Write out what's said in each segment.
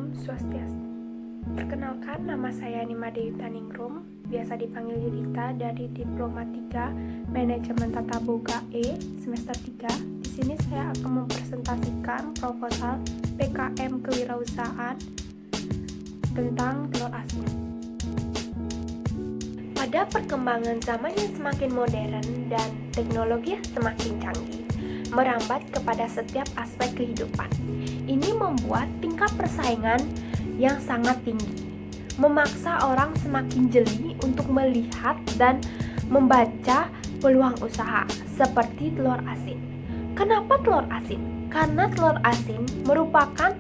Om Swastiastu. Perkenalkan, nama saya Nima Dewi Taningrum, biasa dipanggil Yudita, dari Diploma 3 Manajemen Tata Boga E semester 3. Di sini saya akan mempresentasikan proposal PKM kewirausahaan tentang telur asin. Pada perkembangan zaman yang semakin modern dan teknologi yang semakin canggih, merambat kepada setiap aspek kehidupan. Ini membuat tingkat persaingan yang sangat tinggi, memaksa orang semakin jeli untuk melihat dan membaca peluang usaha seperti telur asin. Kenapa telur asin? Karena telur asin merupakan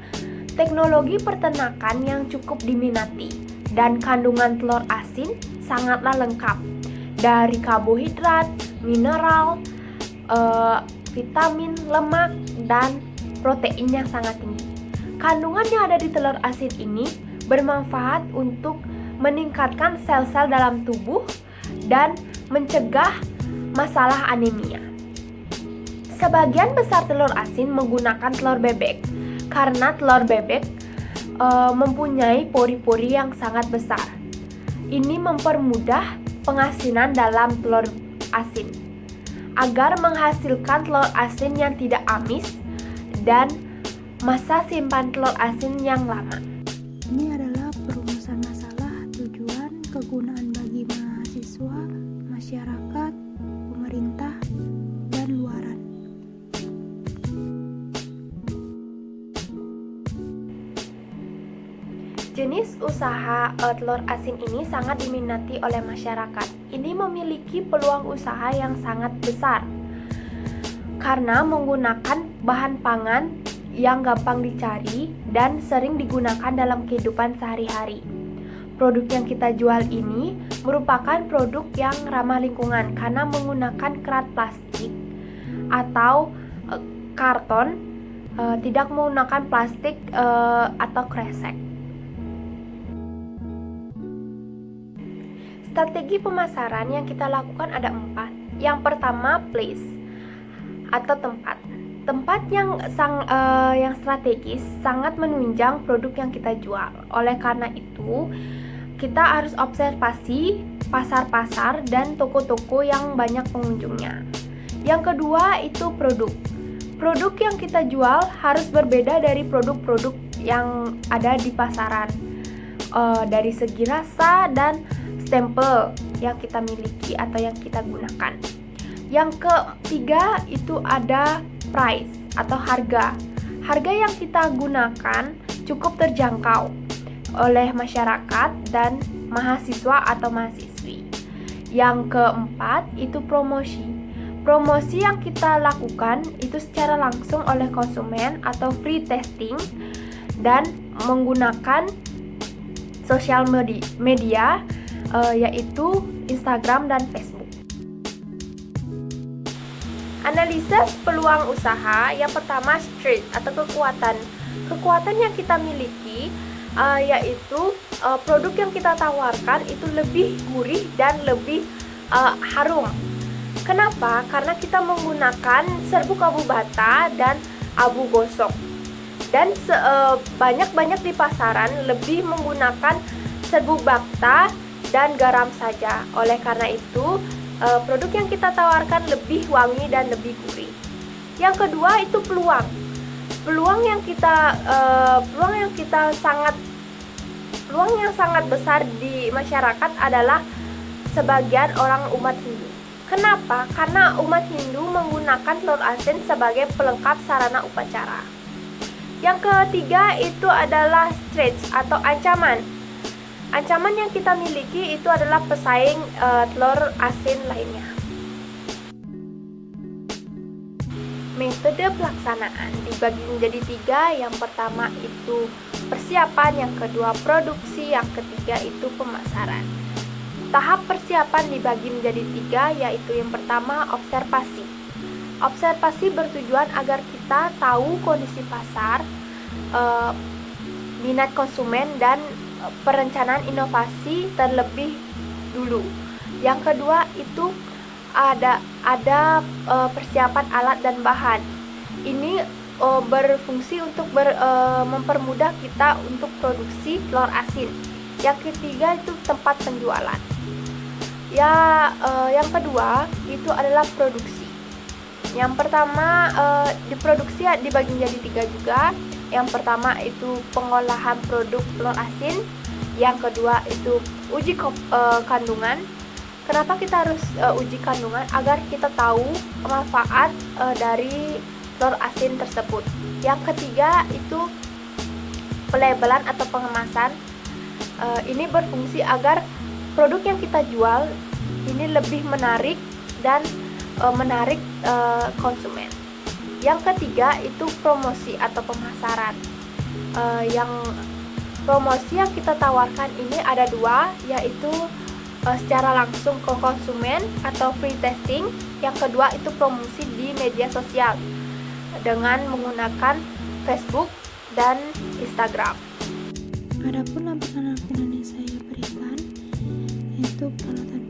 teknologi peternakan yang cukup diminati dan kandungan telur asin sangatlah lengkap dari karbohidrat, mineral, vitamin, lemak, dan protein yang sangat tinggi. Kandungan yang ada di telur asin ini bermanfaat untuk meningkatkan sel-sel dalam tubuh dan mencegah masalah anemia. Sebagian besar telur asin menggunakan telur bebek karena telur bebek mempunyai pori-pori yang sangat besar. Ini mempermudah pengasinan dalam telur asin agar menghasilkan telur asin yang tidak amis dan masa simpan telur asin yang lama. Ini adalah perumusan masalah, tujuan, kegunaan bagi mahasiswa, masyarakat, pemerintah, dan luaran. Jenis usaha telur asin ini sangat diminati oleh masyarakat. Ini memiliki peluang usaha yang sangat besar karena menggunakan bahan pangan yang gampang dicari dan sering digunakan dalam kehidupan sehari-hari. Produk yang kita jual ini merupakan produk yang ramah lingkungan karena menggunakan kerat plastik atau karton, tidak menggunakan plastik atau kresek. Strategi pemasaran yang kita lakukan ada 4. Yang pertama, place atau tempat. Tempat yang strategis sangat menunjang produk yang kita jual. Oleh karena itu, kita harus observasi pasar-pasar dan toko-toko yang banyak pengunjungnya. Yang kedua itu produk. Produk yang kita jual harus berbeda dari produk-produk yang ada di pasaran, dari segi rasa dan stempel yang kita miliki atau yang kita gunakan. Yang ketiga itu ada price atau harga. Harga yang kita gunakan cukup terjangkau oleh masyarakat dan mahasiswa atau mahasiswi. Yang keempat itu promosi. Promosi yang kita lakukan itu secara langsung oleh konsumen atau free testing dan menggunakan sosial media yaitu Instagram dan Facebook. Analisa peluang usaha. Yang pertama, strength atau kekuatan. Kekuatan yang kita miliki yaitu produk yang kita tawarkan itu lebih gurih dan lebih harum. Kenapa? Karena kita menggunakan serbuk abu bata dan abu gosok. Dan banyak di pasaran lebih menggunakan serbuk bakta dan garam saja. Oleh karena itu, produk yang kita tawarkan lebih wangi dan lebih gurih. Yang kedua itu peluang. Peluang yang sangat besar di masyarakat adalah sebagian orang umat Hindu. Kenapa? Karena umat Hindu menggunakan telur asin sebagai pelengkap sarana upacara. Yang ketiga itu adalah threats atau ancaman. Ancaman yang kita miliki itu adalah pesaing telur asin lainnya. Metode pelaksanaan dibagi menjadi 3. Yang pertama itu persiapan, yang kedua produksi, yang ketiga itu pemasaran. Tahap persiapan dibagi menjadi 3, yaitu yang pertama observasi. Observasi bertujuan agar kita tahu kondisi pasar, minat konsumen, dan perencanaan inovasi terlebih dulu. Yang kedua itu ada persiapan alat dan bahan. Ini berfungsi untuk mempermudah kita untuk produksi telur asin. Yang ketiga itu tempat penjualan. Yang kedua itu adalah produksi. Yang pertama diproduksi dibagi menjadi 3 juga. Yang pertama itu pengolahan produk telur asin. Yang kedua itu uji kandungan. Kenapa kita harus uji kandungan? Agar kita tahu manfaat dari telur asin tersebut. Yang ketiga itu pelabelan atau pengemasan. Ini berfungsi agar produk yang kita jual ini lebih menarik dan menarik konsumen. Yang ketiga itu promosi atau pemasaran. Yang promosi yang kita tawarkan ini ada 2, yaitu secara langsung ke konsumen atau free testing. Yang kedua itu promosi di media sosial dengan menggunakan Facebook dan Instagram. Adapun lampiran-lampiran yang saya berikan yaitu peralatan